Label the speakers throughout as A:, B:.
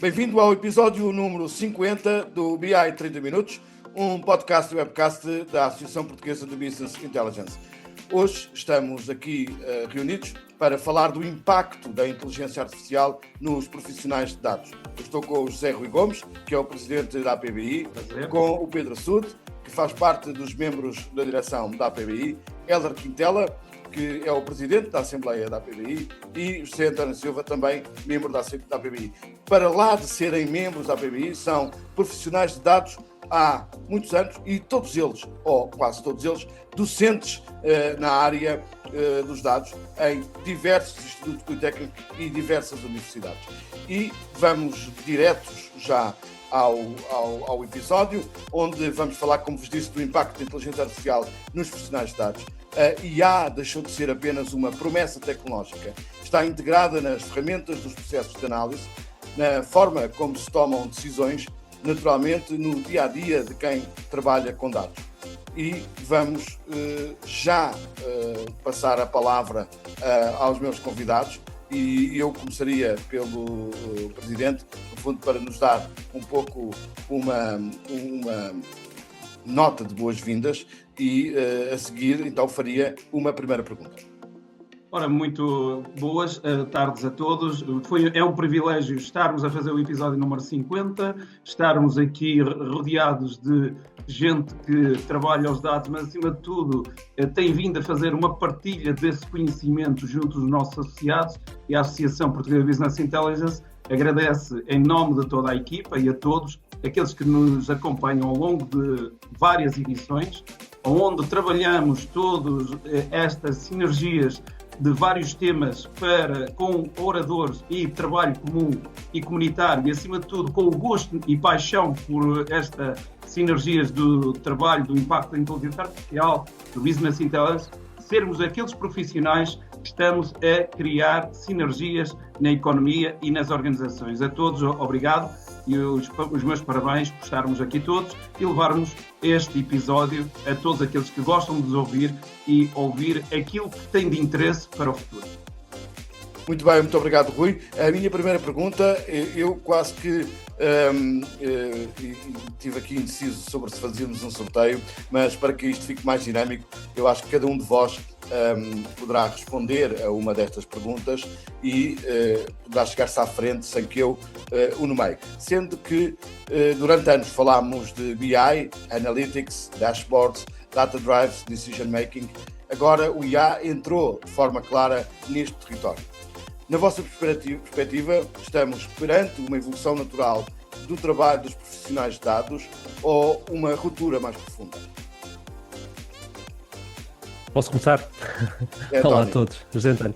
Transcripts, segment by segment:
A: Bem-vindo ao episódio número 50 do BI 30 Minutos, um podcast e webcast da Associação Portuguesa de Business Intelligence. Hoje estamos aqui reunidos para falar do impacto da inteligência artificial nos profissionais de dados. Eu estou com o José Rui Gomes, que é o presidente da APBI, com o Pedro Assude, que faz parte dos membros da direção da APBI, Hélder Quintela, que é o presidente da Assembleia da APBI, e José António Silva, também membro da APBI. Para lá de serem membros da APBI, são profissionais de dados há muitos anos e todos eles, ou quase todos eles, docentes na área dos dados em diversos institutos politécnicos e diversas universidades. E vamos diretos já ao episódio, onde vamos falar, como vos disse, do impacto da inteligência artificial nos profissionais de dados. A IA deixou de ser apenas uma promessa tecnológica. Está integrada nas ferramentas dos processos de análise, na forma como se tomam decisões, naturalmente no dia-a-dia de quem trabalha com dados. E vamos já passar a palavra aos meus convidados, e eu começaria pelo Presidente, no fundo, para nos dar um pouco uma nota de boas-vindas e a seguir então faria uma primeira pergunta.
B: Ora, muito boas tardes a todos. É um privilégio estarmos a fazer o episódio número 50, estarmos aqui rodeados de gente que trabalha os dados, mas acima de tudo tem vindo a fazer uma partilha desse conhecimento junto dos nossos associados, e a Associação Portuguesa de Business Intelligence agradece em nome de toda a equipa e a todos aqueles que nos acompanham ao longo de várias edições, onde trabalhamos todas estas sinergias de vários temas com oradores e trabalho comum e comunitário, e acima de tudo com o gosto e paixão por estas sinergias do trabalho, do impacto da inteligência artificial, do business intelligence, sermos aqueles profissionais que estamos a criar sinergias na economia e nas organizações. A todos, obrigado, e os meus parabéns por estarmos aqui todos e levarmos este episódio a todos aqueles que gostam de nos ouvir e ouvir aquilo que tem de interesse para o futuro.
A: Muito bem, muito obrigado, Rui. A minha primeira pergunta, eu quase que estive aqui indeciso sobre se fazíamos um sorteio, mas para que isto fique mais dinâmico, eu acho que cada um de vós poderá responder a uma destas perguntas e poderá chegar-se à frente sem que eu o nomeie. Sendo que durante anos falámos de BI, Analytics, Dashboards, Data Drives, Decision Making. Agora o IA entrou de forma clara neste território. Na vossa perspectiva, estamos perante uma evolução natural do trabalho dos profissionais de dados ou uma ruptura mais profunda?
C: Posso começar? Olá a todos, José António.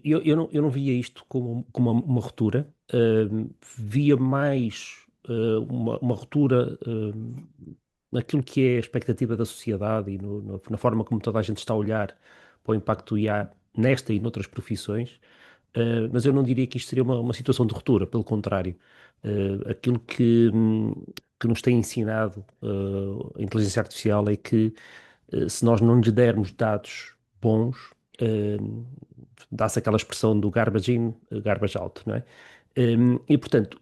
C: Eu não via isto como uma ruptura, via mais uma ruptura naquilo que é a expectativa da sociedade e na forma como toda a gente está a olhar para o impacto do IA nesta e noutras profissões, mas eu não diria que isto seria uma situação de ruptura, pelo contrário. Aquilo que nos tem ensinado a inteligência artificial é que se nós não lhe dermos dados bons, dá-se aquela expressão do garbage in, garbage out, não é? E, portanto,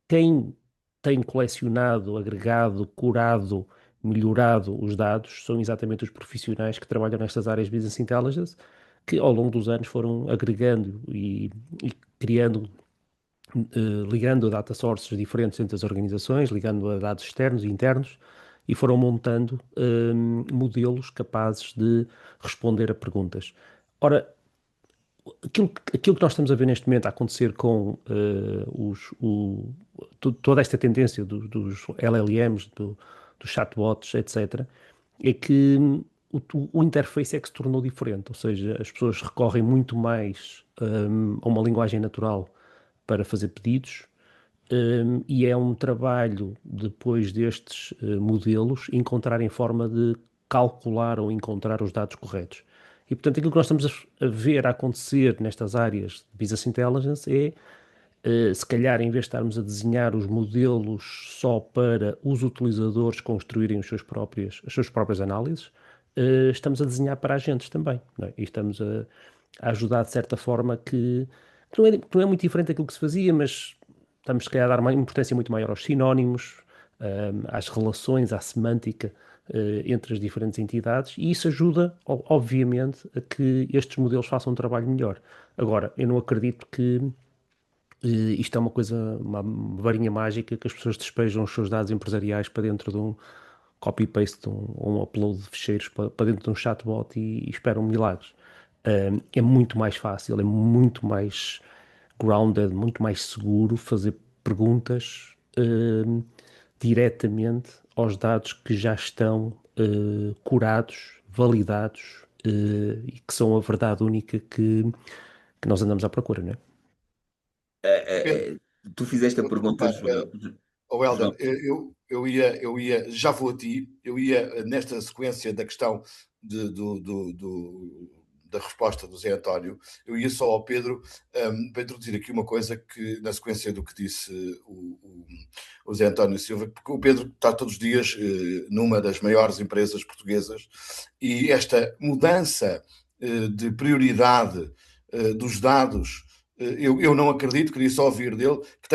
C: quem tem colecionado, agregado, curado, melhorado os dados são exatamente os profissionais que trabalham nestas áreas de Business Intelligence, que ao longo dos anos foram agregando e criando, ligando a data sources diferentes entre as organizações, ligando a dados externos e internos, e foram montando modelos capazes de responder a perguntas. Ora, aquilo que nós estamos a ver neste momento a acontecer com toda esta tendência dos LLMs, dos chatbots, etc., é que o interface é que se tornou diferente, ou seja, as pessoas recorrem muito mais a uma linguagem natural para fazer pedidos, e é um trabalho, depois destes modelos, encontrarem forma de calcular ou encontrar os dados corretos. E, portanto, aquilo que nós estamos a ver a acontecer nestas áreas de Business Intelligence é, se calhar, em vez de estarmos a desenhar os modelos só para os utilizadores construírem as suas próprias análises, estamos a desenhar para agentes também, não é? E estamos a ajudar, de certa forma, que que não é muito diferente daquilo que se fazia, mas estamos, se calhar, a dar uma importância muito maior aos sinónimos, às relações, à semântica, entre as diferentes entidades, e isso ajuda, obviamente, a que estes modelos façam um trabalho melhor. Agora, eu não acredito que isto é uma coisa, uma varinha mágica que as pessoas despejam os seus dados empresariais para dentro de um copy-paste ou um upload de ficheiros para dentro de um chatbot e esperam milagres. É muito mais fácil, é muito mais grounded, muito mais seguro fazer perguntas diretamente aos dados que já estão curados, validados e que são a verdade única que nós andamos à procura, não é?
A: Pedro,
D: Tu fizeste a
A: desculpa,
D: pergunta, João.
A: Helder,
D: João,
A: já vou a ti, eu ia nesta sequência da questão da resposta do Zé António, eu ia só ao Pedro para introduzir aqui uma coisa que, na sequência do que disse o Zé António Silva, porque o Pedro está todos os dias numa das maiores empresas portuguesas e esta mudança de prioridade dos dados. Eu não acredito, queria só ouvir dele, que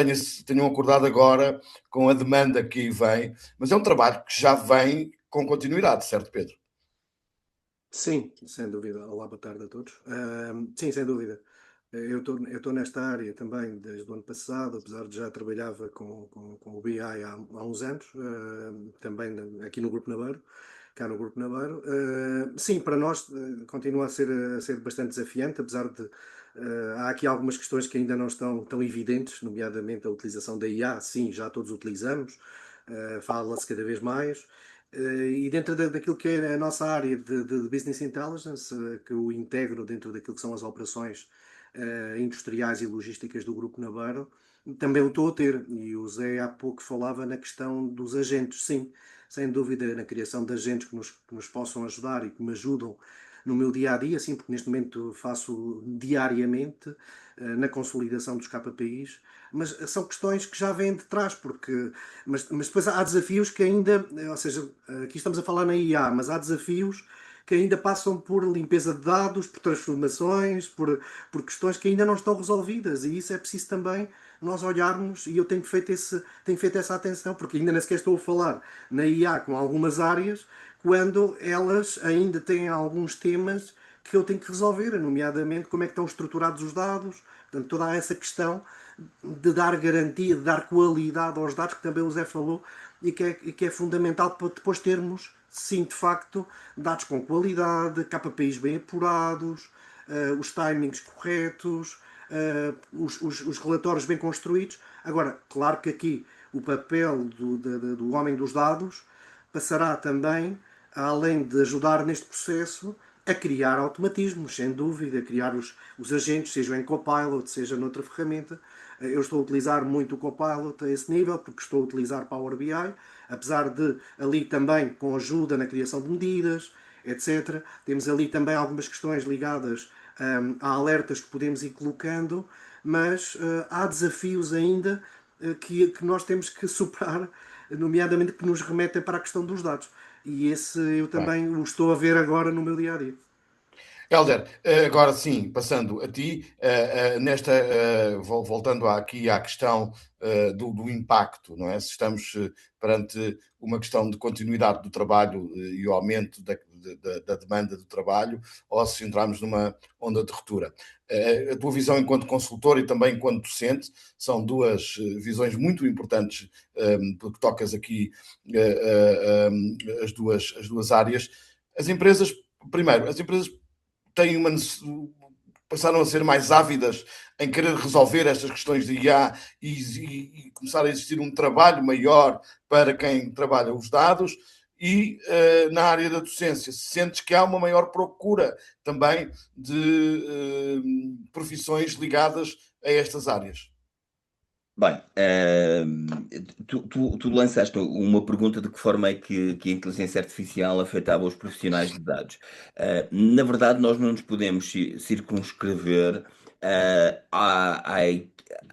A: tenham acordado agora com a demanda que aí vem, mas é um trabalho que já vem com continuidade, certo, Pedro?
E: Sim, sem dúvida. Olá, boa tarde a todos. Sim, sem dúvida. Eu estou nesta área também desde o ano passado, apesar de já trabalhava com o BI há uns anos, também aqui no Grupo Naveiro, cá no Grupo Naveiro. Sim, para nós continua a ser bastante desafiante, apesar de há aqui algumas questões que ainda não estão tão evidentes, nomeadamente a utilização da IA. Sim, já todos utilizamos, fala-se cada vez mais. E dentro daquilo que é a nossa área de Business Intelligence, que eu integro dentro daquilo que são as operações industriais e logísticas do Grupo Naveiro, também o estou a ter. E o Zé há pouco falava na questão dos agentes, sim, sem dúvida, na criação de agentes que nos possam ajudar e que me ajudam no meu dia a dia, sim, porque neste momento faço diariamente na consolidação dos KPIs, mas são questões que já vêm de trás, mas depois há desafios que ainda, ou seja, aqui estamos a falar na IA, mas há desafios que ainda passam por limpeza de dados, por transformações, por questões que ainda não estão resolvidas, e isso é preciso também nós olharmos, e eu tenho feito essa atenção, porque ainda nem sequer estou a falar na IA com algumas áreas, quando elas ainda têm alguns temas que eu tenho que resolver, nomeadamente como é que estão estruturados os dados, portanto, toda essa questão de dar garantia, de dar qualidade aos dados, que também o Zé falou, e que é fundamental para depois termos, sim, de facto, dados com qualidade, KPIs bem apurados, os timings corretos, os relatórios bem construídos. Agora, claro que aqui o papel do homem dos dados passará também, além de ajudar neste processo, a criar automatismos, sem dúvida, a criar os agentes, seja em Copilot, seja noutra ferramenta. Eu estou a utilizar muito o Copilot a esse nível, porque estou a utilizar Power BI, apesar de ali também com ajuda na criação de medidas, etc. Temos ali também algumas questões ligadas a alertas que podemos ir colocando, mas há desafios ainda que nós temos que superar, nomeadamente que nos remetem para a questão dos dados. E esse eu também o estou a ver agora no meu dia a dia.
A: Helder, agora sim, passando a ti, voltando aqui à questão do impacto, não é? Se estamos perante uma questão de continuidade do trabalho e o aumento da demanda do trabalho, ou se entramos numa onda de ruptura. A tua visão enquanto consultor e também enquanto docente são duas visões muito importantes, porque tocas aqui as duas áreas. As empresas têm passaram a ser mais ávidas em querer resolver estas questões de IA e começar a existir um trabalho maior para quem trabalha os dados e na área da docência, sentes que há uma maior procura também de profissões ligadas a estas áreas?
D: Bem, tu lançaste uma pergunta de que forma é que a inteligência artificial afetava os profissionais de dados. Na verdade, nós não nos podemos circunscrever à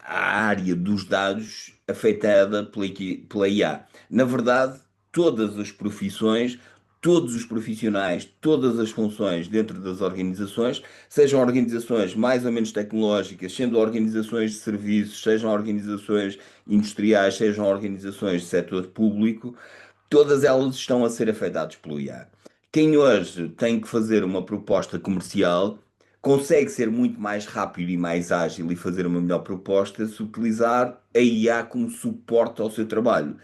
D: área dos dados afetada pela IA. Na verdade, todas as profissões todos os profissionais, todas as funções dentro das organizações, sejam organizações mais ou menos tecnológicas, sendo organizações de serviços, sejam organizações industriais, sejam organizações de setor público, todas elas estão a ser afetadas pelo IA. Quem hoje tem que fazer uma proposta comercial consegue ser muito mais rápido e mais ágil e fazer uma melhor proposta se utilizar a IA como suporte ao seu trabalho.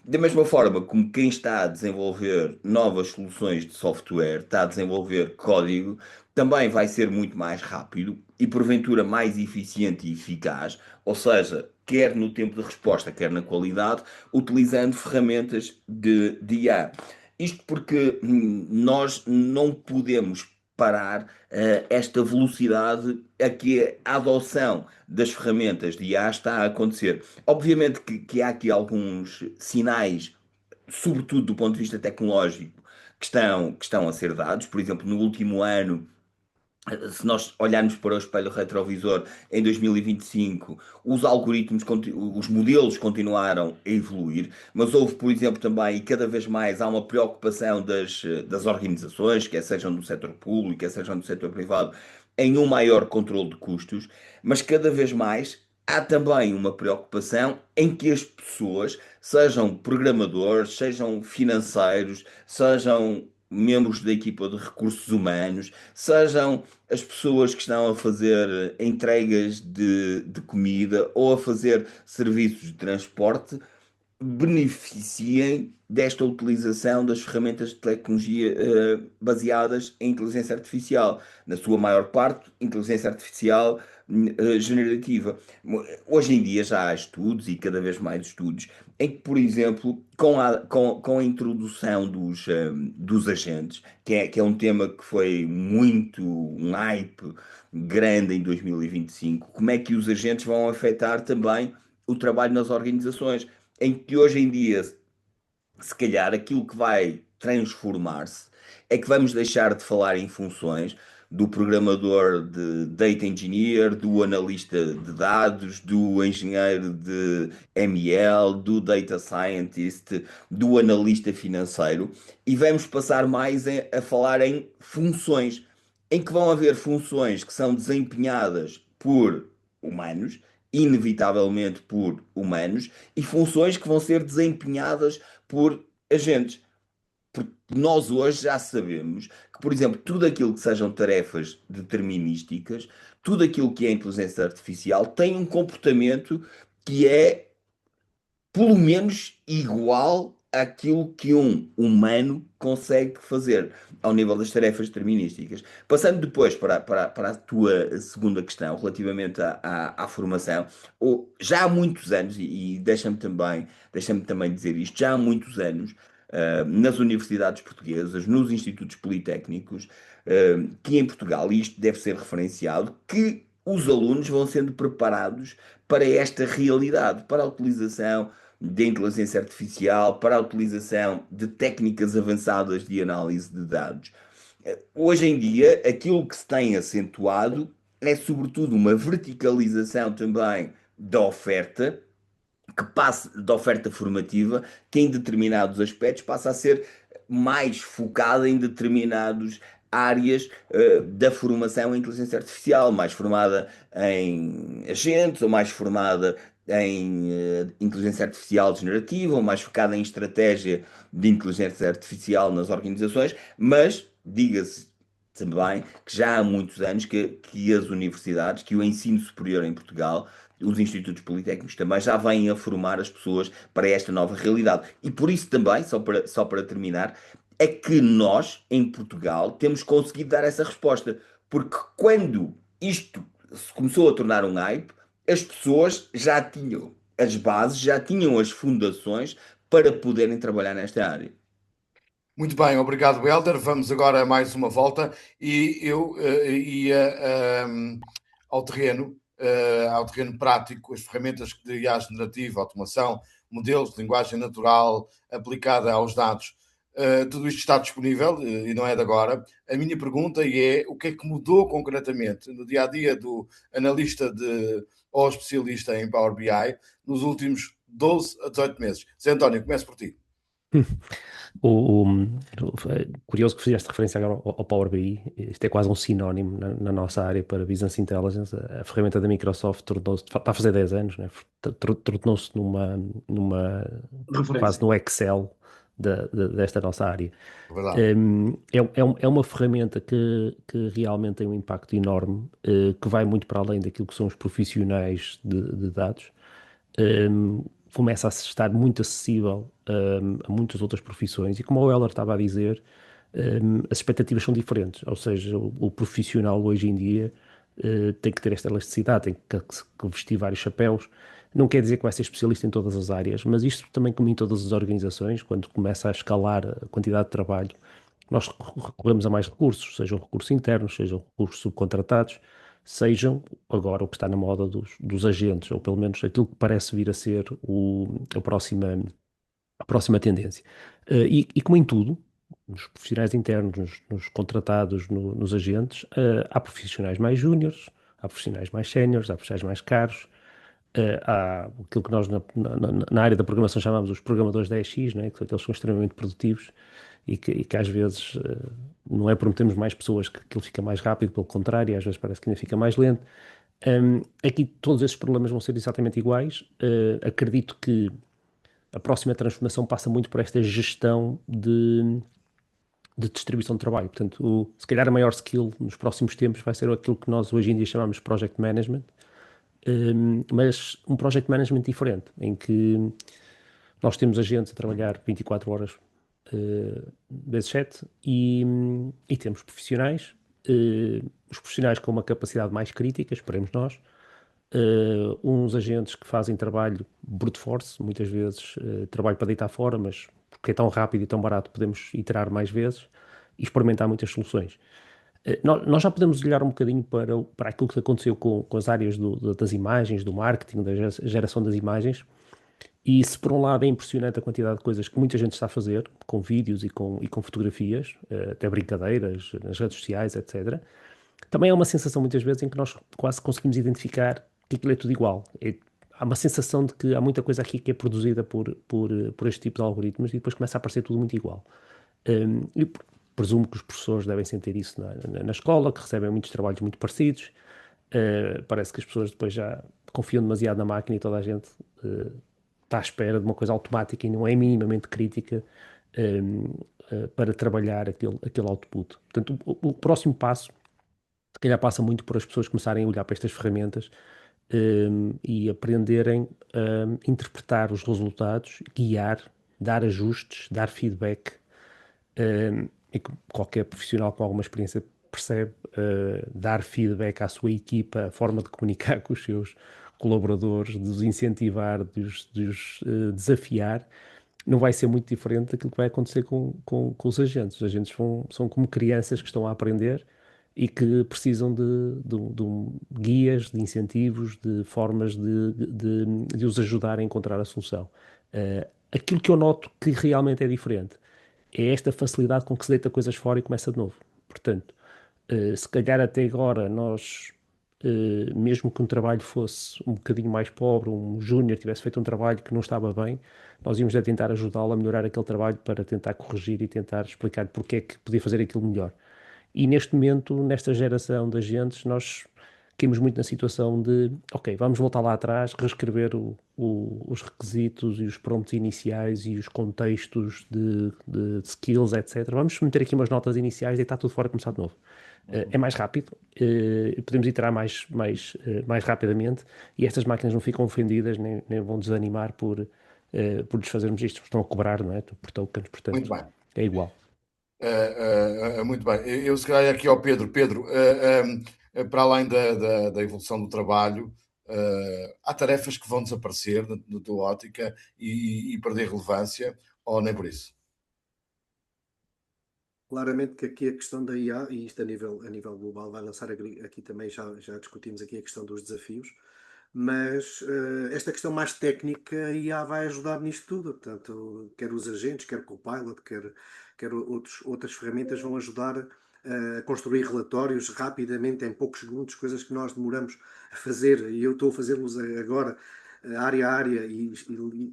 D: Da mesma forma como quem está a desenvolver novas soluções de software, está a desenvolver código, também vai ser muito mais rápido e porventura mais eficiente e eficaz, ou seja, quer no tempo de resposta, quer na qualidade, utilizando ferramentas de IA. Isto porque nós não podemos parar esta velocidade a que a adoção das ferramentas de IA está a acontecer. Obviamente que há aqui alguns sinais, sobretudo do ponto de vista tecnológico, que estão a ser dados. Por exemplo, no último ano, se nós olharmos para o espelho retrovisor, em 2025, os algoritmos, os modelos continuaram a evoluir, mas houve, por exemplo, também, e cada vez mais, há uma preocupação das organizações, quer sejam do setor público, quer sejam do setor privado, em um maior controle de custos, mas cada vez mais há também uma preocupação em que as pessoas, sejam programadores, sejam financeiros, sejam membros da equipa de recursos humanos, sejam as pessoas que estão a fazer entregas de comida ou a fazer serviços de transporte, beneficiem desta utilização das ferramentas de tecnologia baseadas em inteligência artificial. Na sua maior parte, inteligência artificial generativa. Hoje em dia já há estudos e cada vez mais estudos em que, por exemplo, com a introdução dos agentes, que é um tema que foi muito um hype grande em 2025, como é que os agentes vão afetar também o trabalho nas organizações, em que hoje em dia, se calhar, aquilo que vai transformar-se é que vamos deixar de falar em funções do programador de data engineer, do analista de dados, do engenheiro de ML, do data scientist, do analista financeiro, e vamos passar mais a falar em funções, em que vão haver funções que são desempenhadas por humanos, inevitavelmente por humanos, e funções que vão ser desempenhadas por agentes. Porque nós hoje já sabemos que, por exemplo, tudo aquilo que sejam tarefas determinísticas, tudo aquilo que é inteligência artificial, tem um comportamento que é, pelo menos, igual àquilo que um humano consegue fazer ao nível das tarefas determinísticas. Passando depois para a tua segunda questão, relativamente à formação, já há muitos anos, e deixa-me também dizer isto, já há muitos anos, nas universidades portuguesas, nos institutos politécnicos, que em Portugal, e isto deve ser referenciado, que os alunos vão sendo preparados para esta realidade, para a utilização de inteligência artificial, para a utilização de técnicas avançadas de análise de dados. Hoje em dia, aquilo que se tem acentuado é, sobretudo, uma verticalização também da oferta, que passa da oferta formativa, que em determinados aspectos passa a ser mais focada em determinadas áreas da formação em inteligência artificial, mais formada em agentes, ou mais formada em inteligência artificial generativa, ou mais focada em estratégia de inteligência artificial nas organizações, mas diga-se também que já há muitos anos que as universidades, que o ensino superior em Portugal, os institutos politécnicos também já vêm a formar as pessoas para esta nova realidade. E por isso também, só para terminar, é que nós, em Portugal, temos conseguido dar essa resposta. Porque quando isto se começou a tornar um hype, as pessoas já tinham as bases, já tinham as fundações para poderem trabalhar nesta área.
A: Muito bem, obrigado, Helder. Vamos agora a mais uma volta e eu ia ao terreno prático, as ferramentas de IA generativa, automação, modelos de linguagem natural aplicada aos dados. Tudo isto está disponível e não é de agora. A minha pergunta é o que é que mudou concretamente no dia-a-dia do analista ou especialista em Power BI nos últimos 12 a 18 meses? Zé António, começo por ti.
C: Curioso que fizeste referência agora ao Power BI. Isto é quase um sinónimo na nossa área para Business Intelligence. A ferramenta da Microsoft tornou-se, está a fazer 10 anos, né? Tornou-se numa quase
B: Referência.
C: no Excel desta nossa área.
A: Verdade.
C: É uma ferramenta que realmente tem um impacto enorme, que vai muito para além daquilo que são os profissionais de dados. Começa a estar muito acessível a muitas outras profissões e como o Heller estava a dizer, as expectativas são diferentes, ou seja, o profissional hoje em dia tem que ter esta elasticidade, tem que vestir vários chapéus. Não quer dizer que vai ser especialista em todas as áreas, mas isto também, como em todas as organizações, quando começa a escalar a quantidade de trabalho, nós recorremos a mais recursos, sejam recursos internos, sejam recursos subcontratados, sejam agora o que está na moda dos agentes, ou pelo menos aquilo que parece vir a ser a próxima tendência. E como em tudo, nos profissionais internos, nos contratados, nos agentes, há profissionais mais júniores, há profissionais mais séniores, há profissionais mais caros, há aquilo que nós na área da programação chamamos os programadores 10x, né, que eles são extremamente produtivos e que às vezes não é por metermos mais pessoas que aquilo fica mais rápido, pelo contrário, às vezes parece que ainda fica mais lento. Aqui todos esses problemas vão ser exatamente iguais. Acredito que a próxima transformação passa muito por esta gestão de distribuição de trabalho. Portanto, se calhar a maior skill nos próximos tempos vai ser aquilo que nós hoje em dia chamamos de project management, mas um project management diferente, em que nós temos agentes a trabalhar 24 horas vezes 7 e temos profissionais, os profissionais com uma capacidade mais crítica, esperemos nós, uns agentes que fazem trabalho brute force, muitas vezes trabalho para deitar fora, mas porque é tão rápido e tão barato podemos iterar mais vezes e experimentar muitas soluções. Nós já podemos olhar um bocadinho para aquilo que aconteceu com as áreas das imagens, do marketing, da geração das imagens, e se por um lado é impressionante a quantidade de coisas que muita gente está a fazer, com vídeos e com fotografias, até brincadeiras nas redes sociais, etc., também há uma sensação muitas vezes em que nós quase conseguimos identificar que aquilo é tudo igual. Há uma sensação de que há muita coisa aqui que é produzida por este tipo de algoritmos e depois começa a parecer tudo muito igual. E presumo que os professores devem sentir isso na escola, que recebem muitos trabalhos muito parecidos. Parece que as pessoas depois já confiam demasiado na máquina e toda a gente está à espera de uma coisa automática e não é minimamente crítica para trabalhar aquele output. Portanto, o próximo passo, se calhar, passa muito por as pessoas começarem a olhar para estas ferramentas e aprenderem a interpretar os resultados, guiar, dar ajustes, dar feedback. E que qualquer profissional com alguma experiência percebe, dar feedback à sua equipa, a forma de comunicar com os seus colaboradores, de os incentivar, de os desafiar, não vai ser muito diferente daquilo que vai acontecer com os agentes. Os agentes são como crianças que estão a aprender e que precisam de guias, de incentivos, de formas de os ajudar a encontrar a solução. Aquilo que eu noto que realmente é diferente é esta facilidade com que se deita coisas fora e começa de novo. Portanto, se calhar até agora nós, mesmo que um trabalho fosse um bocadinho mais pobre, um júnior tivesse feito um trabalho que não estava bem, nós íamos tentar ajudá-lo a melhorar aquele trabalho para tentar corrigir e tentar explicar porque é que podia fazer aquilo melhor. E neste momento, nesta geração de agentes, nós caímos muito na situação de, ok, vamos voltar lá atrás, reescrever os requisitos e os prompts iniciais e os contextos de skills, etc. Vamos meter aqui umas notas iniciais, deitar tudo fora e começar de novo. É mais rápido, podemos iterar mais rapidamente e estas máquinas não ficam ofendidas nem vão desanimar por desfazermos isto, estão a cobrar, não é? Por tokens,
A: Muito
C: portanto,
A: bem.
C: é igual.
A: Muito bem. Eu se calhar aqui ao Pedro. Pedro, para além da evolução do trabalho, há tarefas que vão desaparecer da tua ótica e perder relevância, ou nem por isso?
E: Claramente que aqui a questão da IA, e isto a nível global, vai lançar aqui também, já discutimos aqui a questão dos desafios, mas esta questão mais técnica, a IA vai ajudar nisto tudo. Portanto, quer os agentes, quer o Copilot, quer outras ferramentas vão ajudar a construir relatórios rapidamente, em poucos segundos, coisas que nós demoramos a fazer, e eu estou a fazê-los agora área a área e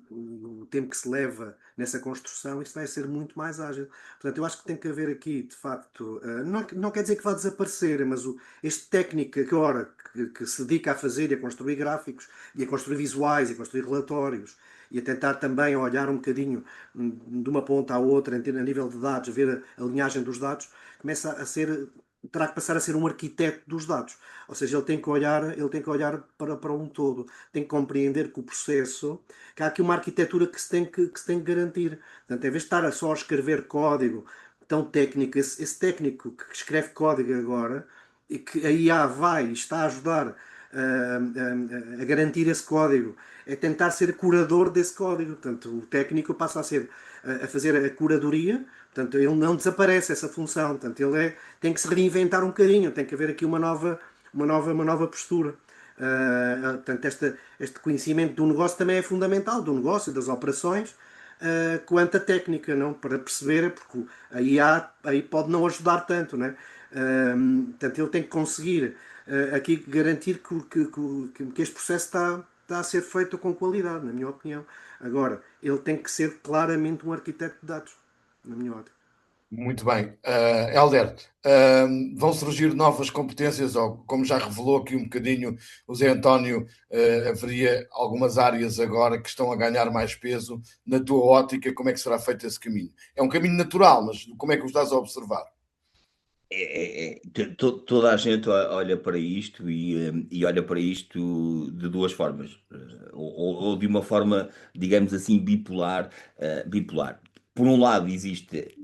E: o tempo que se leva nessa construção, isso vai ser muito mais ágil. Portanto, eu acho que tem que haver aqui, de facto, não quer dizer que vá desaparecer, mas este técnico agora que se dedica a fazer e a construir gráficos, e a construir visuais, e a construir relatórios, e a tentar também olhar um bocadinho de uma ponta à outra, a nível de dados, ver a linhagem dos dados, começa a ser, terá que passar a ser um arquiteto dos dados. Ou seja, ele tem que olhar para um todo, tem que compreender que o processo, que há aqui uma arquitetura que se tem que garantir. Portanto, em vez de estar só a escrever código tão técnico, esse técnico que escreve código agora, e que a IA vai e está a ajudar a garantir esse código, é tentar ser curador desse código. Portanto, o técnico passa a fazer a curadoria. Portanto, ele não desaparece essa função. Portanto, tem que se reinventar um bocadinho, tem que haver aqui uma nova postura. Portanto, este conhecimento do negócio também é fundamental, do negócio, das operações, quanto a técnica, não? Para perceber, porque a IA aí pode não ajudar tanto, né? Portanto, ele tem que conseguir aqui garantir que este processo está a ser feito com qualidade, na minha opinião. Agora, ele tem que ser claramente um arquiteto de dados, na minha ótica.
A: Muito bem. Hélder, vão surgir novas competências, ou como já revelou aqui um bocadinho o Zé António, haveria algumas áreas agora que estão a ganhar mais peso. Na tua ótica, como é que será feito esse caminho? É um caminho natural, mas como é que o estás a observar?
D: Toda a gente olha para isto e olha para isto de duas formas, ou de uma forma, digamos assim, bipolar. Por um lado, existe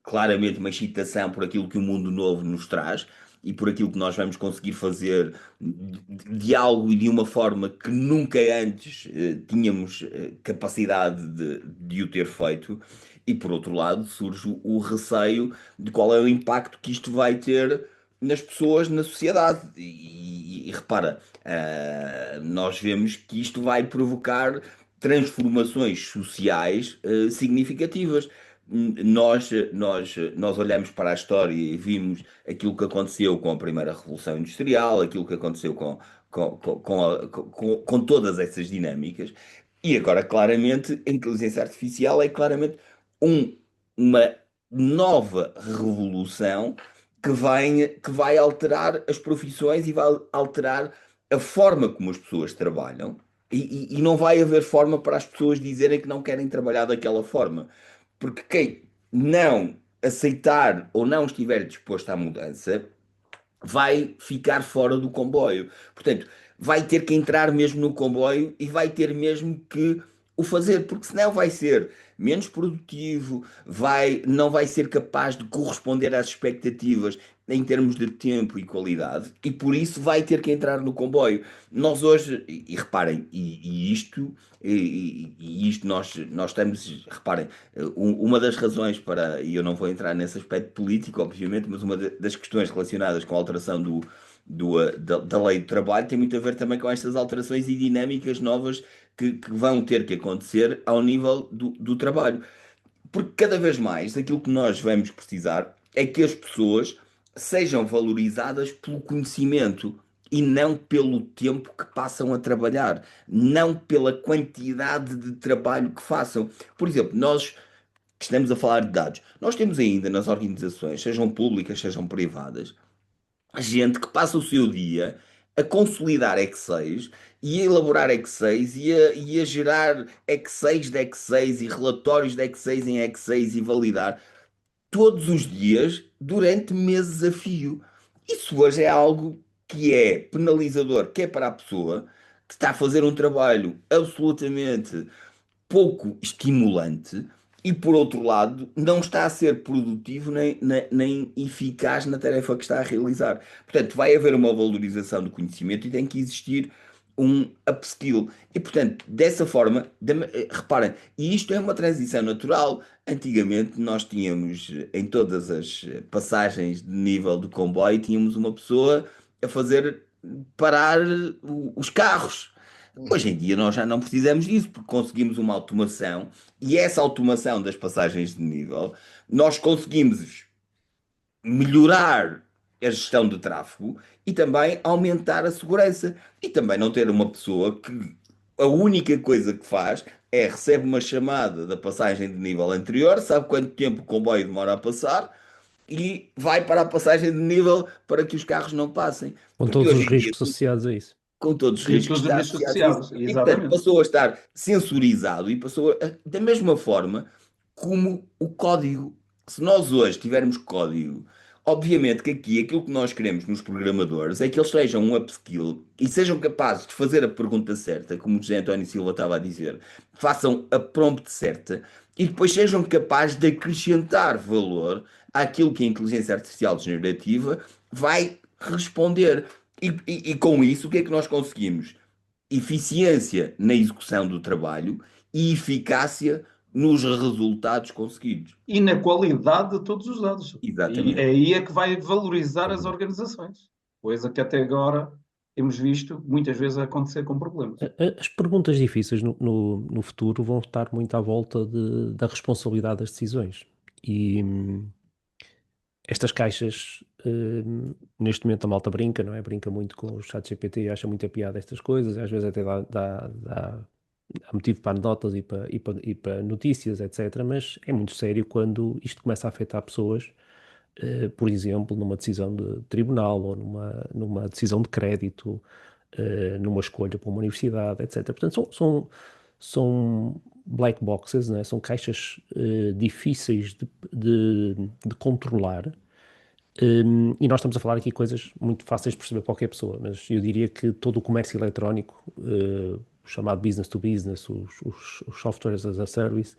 D: claramente uma excitação por aquilo que o mundo novo nos traz e por aquilo que nós vamos conseguir fazer de algo e de uma forma que nunca antes tínhamos capacidade de o ter feito. E por outro lado, surge o receio de qual é o impacto que isto vai ter nas pessoas, na sociedade. E repara, nós vemos que isto vai provocar transformações sociais significativas. Nós olhamos para a história e vimos aquilo que aconteceu com a primeira Revolução Industrial, aquilo que aconteceu com todas essas dinâmicas, e agora, claramente, a inteligência artificial é claramente uma nova revolução que vai alterar as profissões e vai alterar a forma como as pessoas trabalham. E não vai haver forma para as pessoas dizerem que não querem trabalhar daquela forma. Porque quem não aceitar ou não estiver disposto à mudança vai ficar fora do comboio. Portanto, vai ter que entrar mesmo no comboio e vai ter mesmo que o fazer, porque senão vai ser menos produtivo, não vai ser capaz de corresponder às expectativas em termos de tempo e qualidade, e por isso vai ter que entrar no comboio. Nós hoje, reparem, isto nós estamos, reparem, uma das razões para, e eu não vou entrar nesse aspecto político, obviamente, mas uma das questões relacionadas com a alteração da lei do trabalho tem muito a ver também com estas alterações e dinâmicas novas que vão ter que acontecer ao nível do trabalho. Porque cada vez mais aquilo que nós vamos precisar é que as pessoas sejam valorizadas pelo conhecimento e não pelo tempo que passam a trabalhar, não pela quantidade de trabalho que façam. Por exemplo, nós que estamos a falar de dados, nós temos ainda nas organizações, sejam públicas, sejam privadas, gente que passa o seu dia a consolidar Excelis e a elaborar Excelis e a gerar Excelis de Excelis e relatórios de Excelis em Excelis e validar todos os dias durante meses a fio. Isso hoje é algo que é penalizador, que é para a pessoa que está a fazer um trabalho absolutamente pouco estimulante e, por outro lado, não está a ser produtivo nem eficaz na tarefa que está a realizar. Portanto, vai haver uma valorização do conhecimento e tem que existir um upskill. E, portanto, dessa forma, reparem, e isto é uma transição natural. Antigamente, nós tínhamos, em todas as passagens de nível do comboio, tínhamos uma pessoa a fazer parar os carros. Hoje em dia nós já não precisamos disso, porque conseguimos uma automação e essa automação das passagens de nível, nós conseguimos melhorar a gestão de tráfego e também aumentar a segurança e também não ter uma pessoa que A única coisa que faz é recebe uma chamada da passagem de nível anterior, sabe quanto tempo o comboio demora a passar e vai para a passagem de nível para que os carros não passem.
C: Com
D: Porque
C: todos os
D: hoje em dia,
C: riscos associados a isso.
D: com todos os
B: E
D: riscos que
B: todos os
D: está
B: riscos
D: associados a isso,
B: associados,
D: e portanto
B: exatamente.
D: passou a estar sensorizado e passou da mesma forma como o código. Se nós hoje tivermos código, obviamente que aqui aquilo que nós queremos nos programadores é que eles sejam um upskill e sejam capazes de fazer a pergunta certa, como o José António Silva estava a dizer, façam a prompt certa e depois sejam capazes de acrescentar valor àquilo que a inteligência artificial generativa vai responder. E com isso, o que é que nós conseguimos? Eficiência na execução do trabalho e eficácia nos resultados conseguidos.
B: E na qualidade de todos os dados. E
D: Exatamente.
B: aí é que vai valorizar as organizações, coisa que até agora temos visto muitas vezes acontecer com problemas.
C: As perguntas difíceis no futuro vão estar muito à volta da responsabilidade das decisões. E estas caixas, neste momento a malta brinca, não é? Brinca muito com o ChatGPT, acha muita piada estas coisas, às vezes até dá motivo para anedotas e para notícias, etc. Mas é muito sério quando isto começa a afetar pessoas, por exemplo, numa decisão de tribunal ou numa decisão de crédito, numa escolha para uma universidade, etc. Portanto, são black boxes, né? São caixas difíceis de controlar. E nós estamos a falar aqui coisas muito fáceis de perceber para qualquer pessoa, mas eu diria que todo o comércio eletrónico, o chamado business to business, os softwares as a service,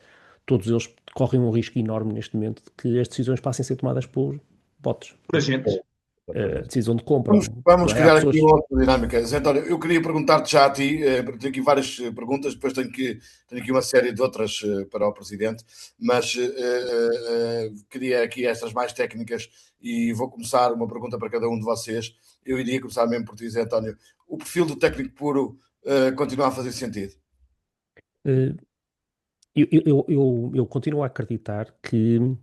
C: todos eles correm um risco enorme neste momento de que as decisões passem a ser tomadas por bots.
B: Para gente.
C: Decisão de compra,
A: Vamos
C: não é? Há
A: criar
C: pessoas...
A: aqui uma outra dinâmica. Zé António, eu queria perguntar-te já a ti, tenho aqui várias perguntas, depois tenho aqui uma série de outras para o Presidente, mas queria aqui estas mais técnicas e vou começar uma pergunta para cada um de vocês. Eu iria começar mesmo por ti, Zé António. O perfil do técnico puro continua a fazer sentido?
C: Eh, eu continuo a acreditar que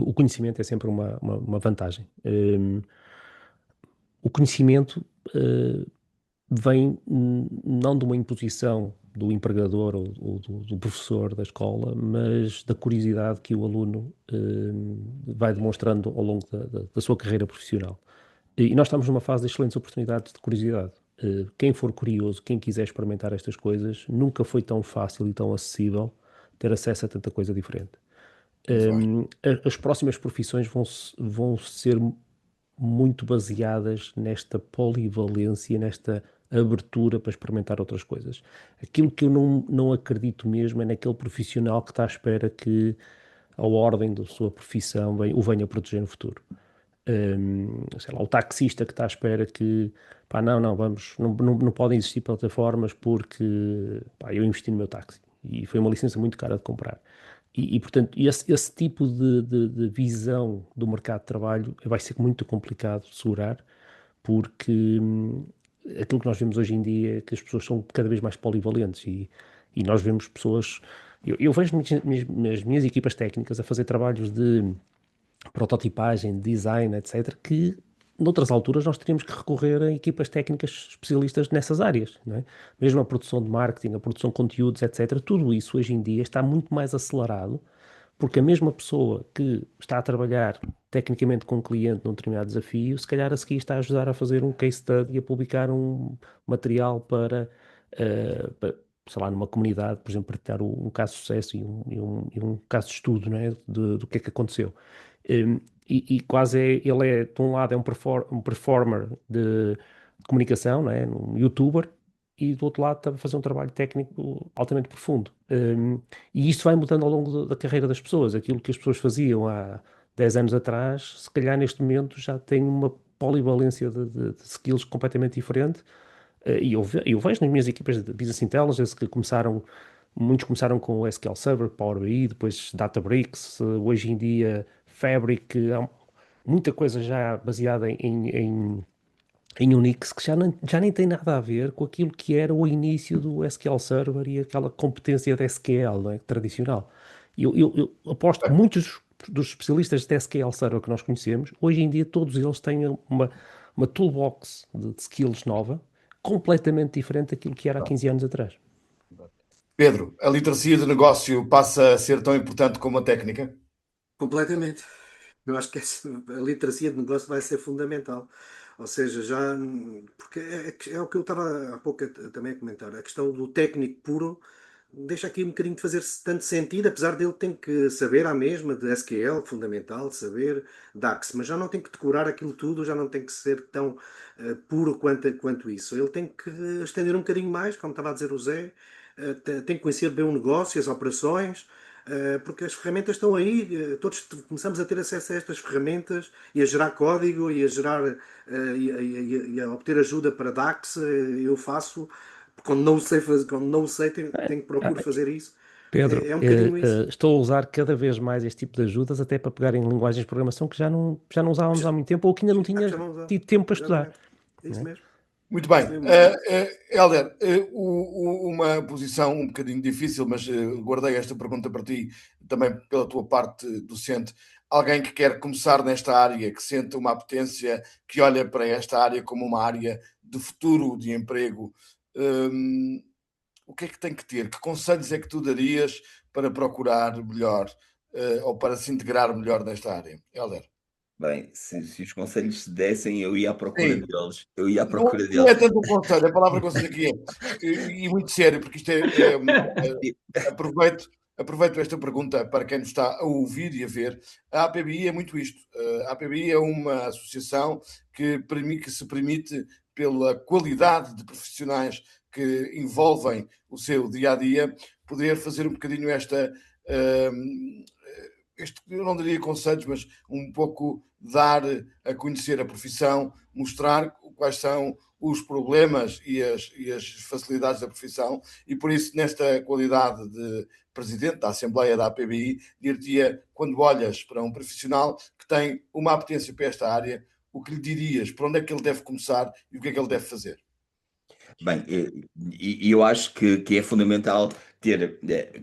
C: o conhecimento é sempre uma vantagem. O conhecimento vem não de uma imposição do empregador ou do professor da escola, mas da curiosidade que o aluno vai demonstrando ao longo da sua carreira profissional. E nós estamos numa fase de excelentes oportunidades de curiosidade. Quem for curioso, quem quiser experimentar estas coisas, nunca foi tão fácil e tão acessível ter acesso a tanta coisa diferente. As próximas profissões vão ser muito baseadas nesta polivalência, nesta abertura para experimentar outras coisas. Aquilo que eu não acredito mesmo é naquele profissional que está à espera que a ordem da sua profissão o venha proteger no futuro. Sei lá, o taxista que está à espera que, pá, não podem existir plataformas porque, pá, eu investi no meu táxi e foi uma licença muito cara de comprar. Portanto, esse tipo de visão do mercado de trabalho vai ser muito complicado de segurar, porque aquilo que nós vemos hoje em dia é que as pessoas são cada vez mais polivalentes e nós vemos pessoas. Eu vejo as minhas equipas técnicas a fazer trabalhos de prototipagem, design, etc., que noutras alturas nós teríamos que recorrer a equipas técnicas especialistas nessas áreas, não é? Mesmo a produção de marketing, a produção de conteúdos, etc., tudo isso hoje em dia está muito mais acelerado, porque a mesma pessoa que está a trabalhar tecnicamente com um cliente num determinado desafio, se calhar a seguir está a ajudar a fazer um case study e a publicar um material para, sei lá, numa comunidade, por exemplo, partilhar um caso de sucesso e um caso de estudo, não é? Do que é que aconteceu. Quase ele é, de um lado, é um performer de comunicação, não é? Um youtuber, e do outro lado está a fazer um trabalho técnico altamente profundo. E isto vai mudando ao longo da carreira das pessoas. Aquilo que as pessoas faziam há 10 anos atrás, se calhar neste momento já tem uma polivalência de skills completamente diferente. Eu vejo nas minhas equipas de Business Intelligence que muitos começaram com o SQL Server, Power BI, depois Databricks, hoje em dia Fabric, há muita coisa já baseada em Unix que já nem tem nada a ver com aquilo que era o início do SQL Server e aquela competência de SQL, não é? Tradicional. Eu aposto que muitos dos especialistas de SQL Server que nós conhecemos, hoje em dia todos eles têm uma toolbox de skills nova, completamente diferente daquilo que era há 15 anos atrás.
A: Pedro, a literacia de negócio passa a ser tão importante como a técnica?
E: Completamente. Eu acho que a literacia de negócio vai ser fundamental. Ou seja, já. Porque é o que eu estava há pouco também a comentar. A questão do técnico puro deixa aqui um bocadinho de fazer tanto sentido, apesar dele ter que saber à mesma de SQL, fundamental, saber DAX, mas já não tem que decorar aquilo tudo, já não tem que ser tão puro quanto isso. Ele tem que estender um bocadinho mais, como estava a dizer o Zé, tem que conhecer bem o negócio, as operações, porque as ferramentas estão aí, todos começamos a ter acesso a estas ferramentas e a gerar código e a gerar e a obter ajuda para DAX. Eu faço quando não sei fazer, quando não sei, tenho que procurar fazer isso.
C: Pedro,
E: É um bocadinho isso.
C: estou a usar cada vez mais este tipo de ajudas, até para pegar em linguagens de programação que já não usávamos há muito tempo ou que ainda não tinha
E: Já vamos lá.
C: tido tempo para estudar.
E: Exatamente. É isso
C: Né?
E: mesmo.
A: Muito bem.
E: Isso mesmo.
A: Hélder, uma posição um bocadinho difícil, mas guardei esta pergunta para ti, também pela tua parte docente. Alguém que quer começar nesta área, que sente uma apetência, que olha para esta área como uma área de futuro de emprego, o que é que tem que ter? Que conselhos é que tu darias para procurar melhor ou para se integrar melhor nesta área? Hélder?
D: Bem, se os conselhos se dessem, eu ia à procura
A: Sim.
D: deles. Eu ia à
A: Não,
D: procura
A: não é
D: deles.
A: tanto um conselho, a palavra que eu sei aqui e muito sério, porque isto aproveito esta pergunta para quem nos está a ouvir e a ver. A APBI é muito isto. A APBI é uma associação que se permite, pela qualidade de profissionais que envolvem o seu dia a dia, poder fazer um bocadinho eu não diria conselhos, mas um pouco dar a conhecer a profissão, mostrar quais são os problemas e as facilidades da profissão, e por isso, nesta qualidade de presidente da Assembleia da APBI, dir-te-ia, quando olhas para um profissional que tem uma apetência para esta área, o que lhe dirias, por onde é que ele deve começar e o que é que ele deve fazer?
D: Bem, e eu acho que é fundamental ter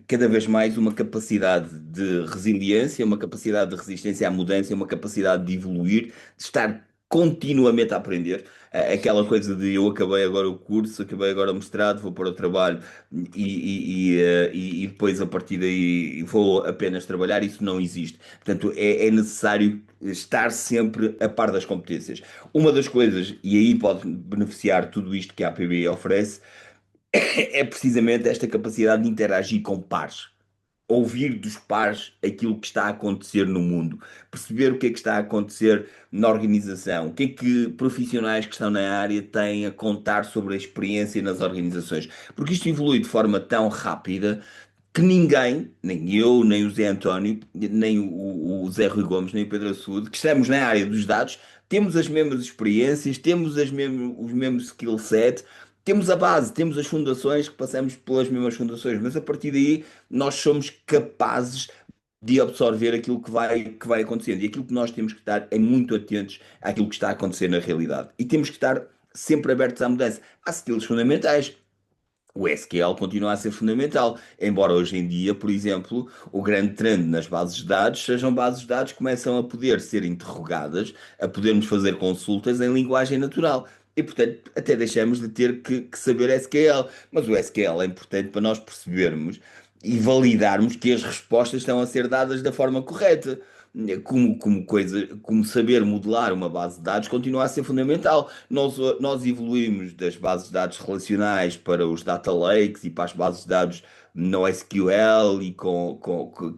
D: cada vez mais uma capacidade de resiliência, uma capacidade de resistência à mudança, uma capacidade de evoluir, de estar continuamente a aprender. Aquela coisa de eu acabei agora o curso, acabei agora o mestrado, vou para o trabalho e depois a partir daí vou apenas trabalhar, isso não existe. Portanto, é necessário estar sempre a par das competências. Uma das coisas, e aí pode beneficiar tudo isto que a APB oferece, é precisamente esta capacidade de interagir com pares. Ouvir dos pares aquilo que está a acontecer no mundo, perceber o que é que está a acontecer na organização, o que é que profissionais que estão na área têm a contar sobre a experiência nas organizações, porque isto evolui de forma tão rápida que ninguém, nem eu, nem o Zé António, nem o Zé Rui Gomes, nem o Pedro Assude, que estamos na área dos dados, temos as mesmas experiências, temos os mesmos skill set, temos a base, temos as fundações, que passamos pelas mesmas fundações, mas a partir daí nós somos capazes de absorver aquilo que vai acontecendo. E aquilo que nós temos que estar é muito atentos àquilo que está a acontecer na realidade. E temos que estar sempre abertos à mudança. Há skills fundamentais. O SQL continua a ser fundamental, embora hoje em dia, por exemplo, o grande trend nas bases de dados sejam bases de dados que começam a poder ser interrogadas, a podermos fazer consultas em linguagem natural. E, portanto, até deixamos de ter que saber SQL. Mas o SQL é importante para nós percebermos e validarmos que as respostas estão a ser dadas da forma correta. Como saber modelar uma base de dados continua a ser fundamental. Nós evoluímos das bases de dados relacionais para os data lakes e para as bases de dados no SQL e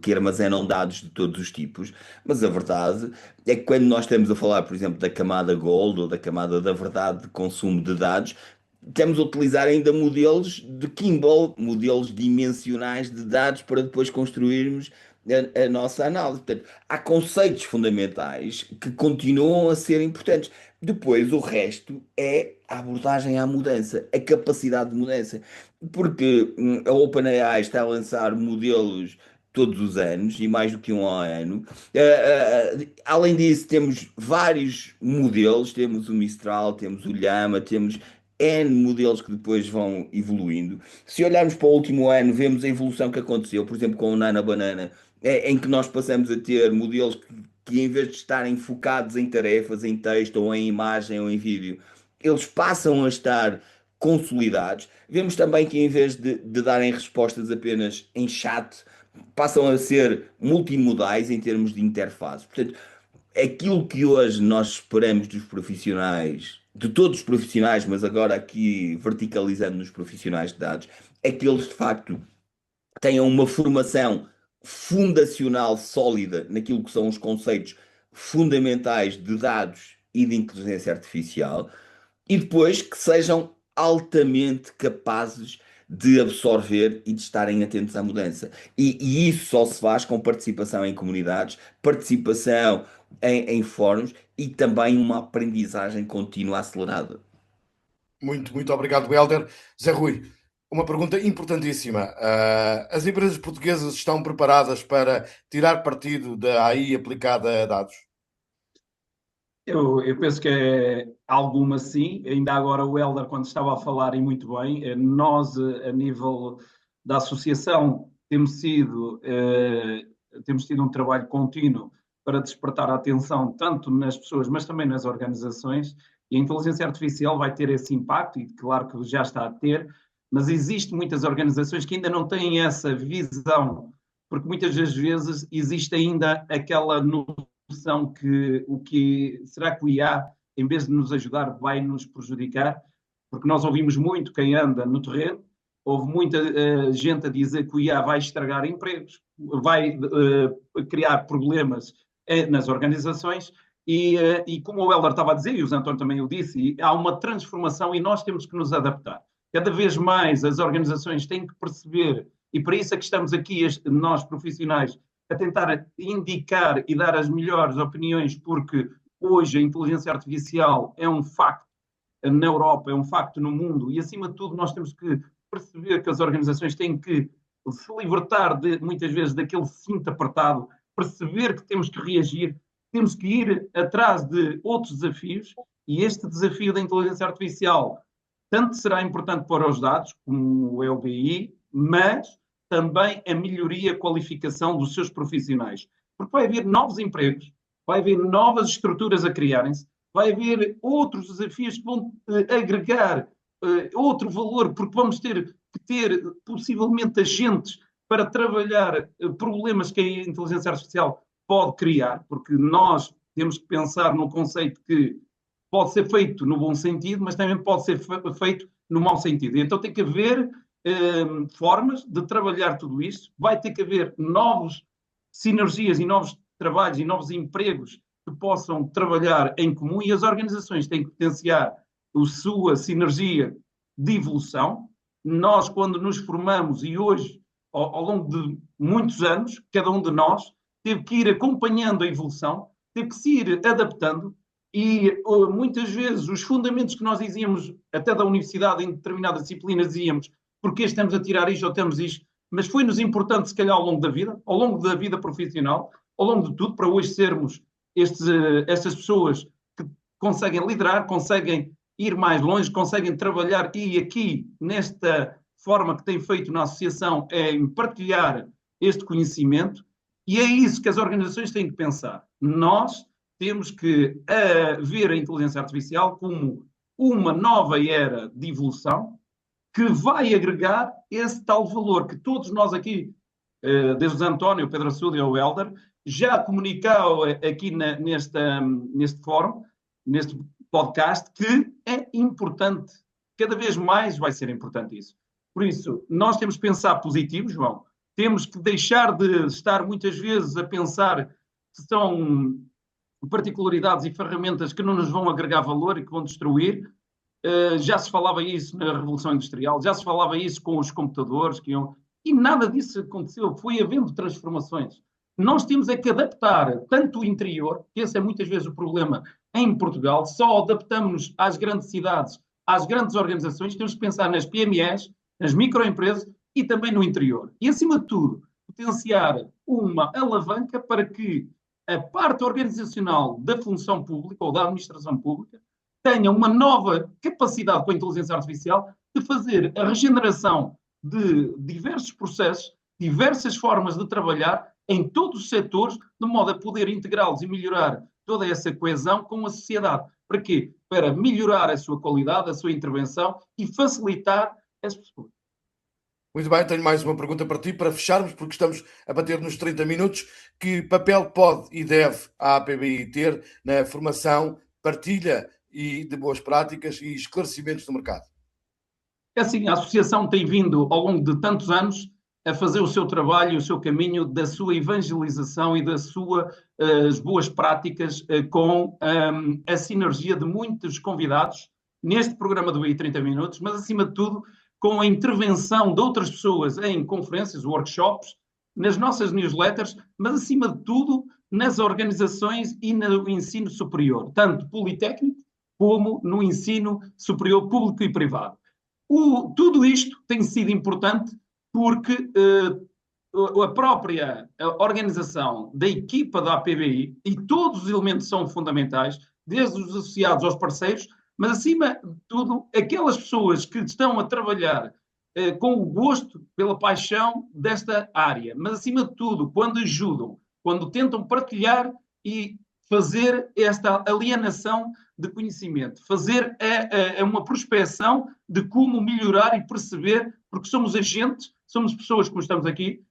D: que armazenam dados de todos os tipos, mas a verdade é que quando nós estamos a falar, por exemplo, da camada Gold ou da camada da verdade de consumo de dados, estamos a utilizar ainda modelos de Kimball, modelos dimensionais de dados para depois construirmos a nossa análise. Portanto, há conceitos fundamentais que continuam a ser importantes. Depois, o resto é a abordagem à mudança, a capacidade de mudança. Porque a OpenAI está a lançar modelos todos os anos, e mais do que um ao ano. Além disso, temos vários modelos, temos o Mistral, temos o Llama, temos N modelos que depois vão evoluindo. Se olharmos para o último ano, vemos a evolução que aconteceu, por exemplo, com o Nana Banana, em que nós passamos a ter modelos que em vez de estarem focados em tarefas, em texto, ou em imagem, ou em vídeo, eles passam a estar consolidados. Vemos também que, em vez de darem respostas apenas em chat, passam a ser multimodais em termos de interface. Portanto, aquilo que hoje nós esperamos dos profissionais, de todos os profissionais, mas agora aqui verticalizando nos profissionais de dados, é que eles de facto tenham uma formação fundacional sólida naquilo que são os conceitos fundamentais de dados e de inteligência artificial e depois que sejam altamente capazes de absorver e de estarem atentos à mudança. E isso só se faz com participação em comunidades, participação em fóruns e também uma aprendizagem contínua acelerada.
A: Muito obrigado, Helder. Zé Rui, uma pergunta importantíssima. As empresas portuguesas estão preparadas para tirar partido da AI aplicada a dados?
B: Eu penso que é alguma sim, ainda agora o Helder, quando estava a falar, e muito bem, nós, a nível da associação, temos tido um trabalho contínuo para despertar a atenção tanto nas pessoas, mas também nas organizações, e a inteligência artificial vai ter esse impacto, e claro que já está a ter, mas existem muitas organizações que ainda não têm essa visão, porque muitas das vezes existe ainda aquela noção que será que o IA, em vez de nos ajudar, vai nos prejudicar? Porque nós ouvimos muito quem anda no terreno, houve muita gente a dizer que o IA vai estragar empregos, vai criar problemas nas organizações e como o Helder estava a dizer, e o Zé António também o disse, há uma transformação e nós temos que nos adaptar. Cada vez mais as organizações têm que perceber, e para isso é que estamos aqui, nós profissionais, a tentar indicar e dar as melhores opiniões, porque hoje a inteligência artificial é um facto na Europa, é um facto no mundo, e acima de tudo nós temos que perceber que as organizações têm que se libertar muitas vezes daquele cinto apertado, perceber que temos que reagir, temos que ir atrás de outros desafios, e este desafio da inteligência artificial tanto será importante para os dados, como o LBI, mas também a melhoria, a qualificação dos seus profissionais. Porque vai haver novos empregos, vai haver novas estruturas a criarem-se, vai haver outros desafios que vão agregar outro valor, porque vamos ter que ter possivelmente agentes para trabalhar problemas que a inteligência artificial pode criar, porque nós temos que pensar no conceito que pode ser feito no bom sentido, mas também pode ser feito no mau sentido. E então tem que haver formas de trabalhar tudo isto, vai ter que haver novas sinergias e novos trabalhos e novos empregos que possam trabalhar em comum e as organizações têm que potenciar a sua sinergia de evolução. Nós, quando nos formamos, e hoje, ao longo de muitos anos, cada um de nós teve que ir acompanhando a evolução, teve que se ir adaptando e muitas vezes os fundamentos que nós dizíamos, até da universidade, em determinadas disciplinas, dizíamos porque estamos a tirar isto ou temos isto, mas foi-nos importante, se calhar, ao longo da vida profissional, ao longo de tudo, para hoje sermos estas pessoas que conseguem liderar, conseguem ir mais longe, conseguem trabalhar e aqui, nesta forma que tem feito na associação, é em partilhar este conhecimento e é isso que as organizações têm que pensar. Nós temos que ver a inteligência artificial como uma nova era de evolução que vai agregar esse tal valor que todos nós aqui, desde o Zé António, o Pedro Assuda e o Helder, já comunicaram aqui neste fórum, neste podcast, que é importante, cada vez mais vai ser importante isso. Por isso, nós temos que pensar positivo, João, temos que deixar de estar muitas vezes a pensar que são particularidades e ferramentas que não nos vão agregar valor e que vão destruir. Já se falava isso na Revolução Industrial, já se falava isso com os computadores, e nada disso aconteceu, foi havendo transformações. Nós temos é que adaptar tanto o interior, que esse é muitas vezes o problema em Portugal, só adaptamos-nos às grandes cidades, às grandes organizações, temos que pensar nas PMEs, nas microempresas e também no interior. E, acima de tudo, potenciar uma alavanca para que a parte organizacional da função pública ou da administração pública tenha uma nova capacidade com a inteligência artificial de fazer a regeneração de diversos processos, diversas formas de trabalhar em todos os setores, de modo a poder integrá-los e melhorar toda essa coesão com a sociedade. Para quê? para melhorar a sua qualidade, a sua intervenção e facilitar as pessoas.
A: Muito bem, tenho mais uma pergunta para ti, para fecharmos, porque estamos a bater nos 30 minutos. Que papel pode e deve a APBI ter na formação, partilha e de boas práticas e esclarecimentos do mercado?
B: É assim, a associação tem vindo, ao longo de tantos anos, a fazer o seu trabalho, o seu caminho da sua evangelização e das suas boas práticas com a sinergia de muitos convidados neste programa do BI 30 Minutos, mas, acima de tudo, com a intervenção de outras pessoas em conferências, workshops, nas nossas newsletters, mas, acima de tudo, nas organizações e no ensino superior, tanto politécnico como no ensino superior público e privado. Tudo isto tem sido importante porque a própria organização da equipa da APBI e todos os elementos são fundamentais, desde os associados aos parceiros, mas, acima de tudo, aquelas pessoas que estão a trabalhar com o gosto, pela paixão desta área, mas, acima de tudo, quando ajudam, quando tentam partilhar e fazer esta alienação de conhecimento, fazer uma prospecção de como melhorar e perceber, porque somos agentes, somos pessoas, como estamos aqui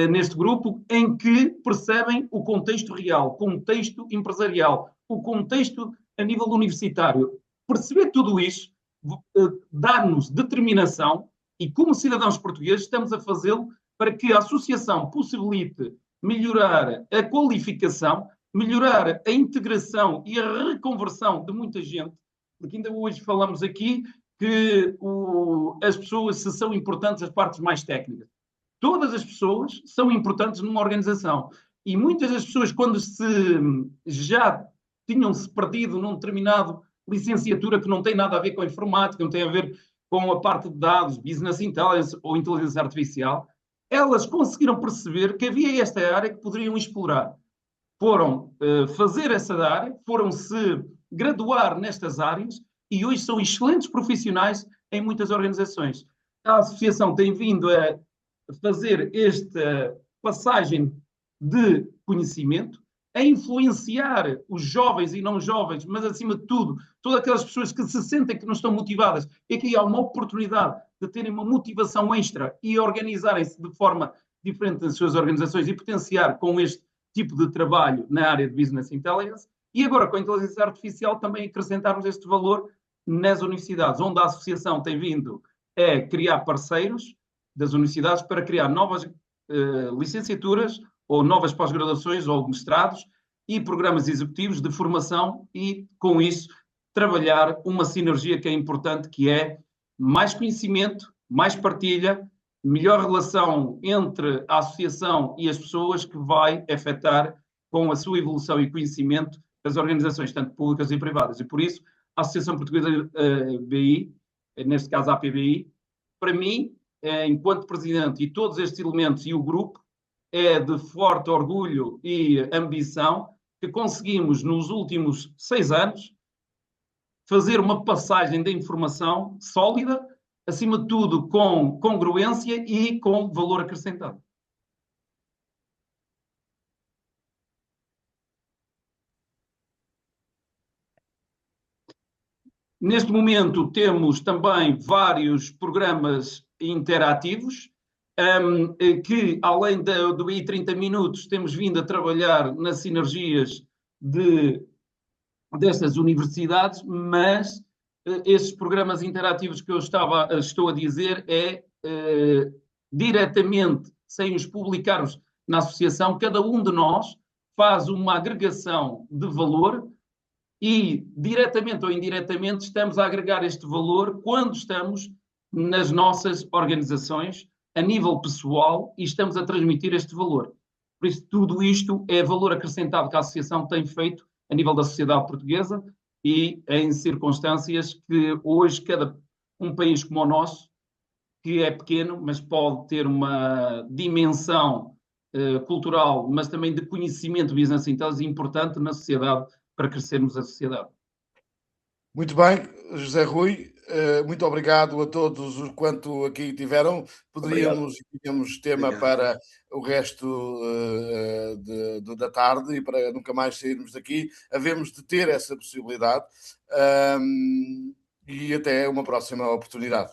B: neste grupo, em que percebem o contexto real, o contexto empresarial, o contexto a nível universitário. Perceber tudo isso dá-nos determinação e, como cidadãos portugueses, estamos a fazê-lo para que a associação possibilite melhorar a qualificação, melhorar a integração e a reconversão de muita gente, porque ainda hoje falamos aqui que as pessoas, se são importantes, as partes mais técnicas. Todas as pessoas são importantes numa organização. E muitas das pessoas, quando já tinham-se perdido num determinado licenciatura que não tem nada a ver com a informática, não tem a ver com a parte de dados, business intelligence ou inteligência artificial, elas conseguiram perceber que havia esta área que poderiam explorar. Foram fazer essa área, foram-se graduar nestas áreas e hoje são excelentes profissionais em muitas organizações. A associação tem vindo a fazer esta passagem de conhecimento, a influenciar os jovens e não jovens, mas, acima de tudo, todas aquelas pessoas que se sentem que não estão motivadas, e que há uma oportunidade de terem uma motivação extra e organizarem-se de forma diferente nas suas organizações e potenciar com este tipo de trabalho na área de Business Intelligence. E agora, com a inteligência artificial, também acrescentarmos este valor nas universidades, onde a associação tem vindo a criar parceiros das universidades para criar novas licenciaturas ou novas pós-graduações ou mestrados e programas executivos de formação e, com isso, trabalhar uma sinergia que é importante, que é mais conhecimento, mais partilha, melhor relação entre a associação e as pessoas, que vai afetar com a sua evolução e conhecimento as organizações, tanto públicas e privadas. E, por isso, a Associação Portuguesa BI, neste caso a APBI, para mim, enquanto presidente, e todos estes elementos e o grupo, é de forte orgulho e ambição que conseguimos, nos últimos 6 anos, fazer uma passagem de informação sólida, acima de tudo com congruência e com valor acrescentado. Neste momento temos também vários programas interativos, que, além do BI 30 Minutos, temos vindo a trabalhar nas sinergias destas universidades, mas esses programas interativos que eu estou a dizer diretamente, sem os publicarmos na associação, cada um de nós faz uma agregação de valor e, diretamente ou indiretamente, estamos a agregar este valor quando estamos nas nossas organizações, a nível pessoal, e estamos a transmitir este valor. Por isso, tudo isto é valor acrescentado que a associação tem feito a nível da sociedade portuguesa e em circunstâncias que hoje um país como o nosso, que é pequeno, mas pode ter uma dimensão cultural, mas também de conhecimento de business intelligence importante na sociedade, para crescermos a sociedade.
A: Muito bem, José Rui. Muito obrigado a todos os quanto aqui tiveram. Tínhamos tema
E: Obrigado.
A: para o resto da tarde e para nunca mais sairmos daqui. Havemos de ter essa possibilidade. E até uma próxima oportunidade.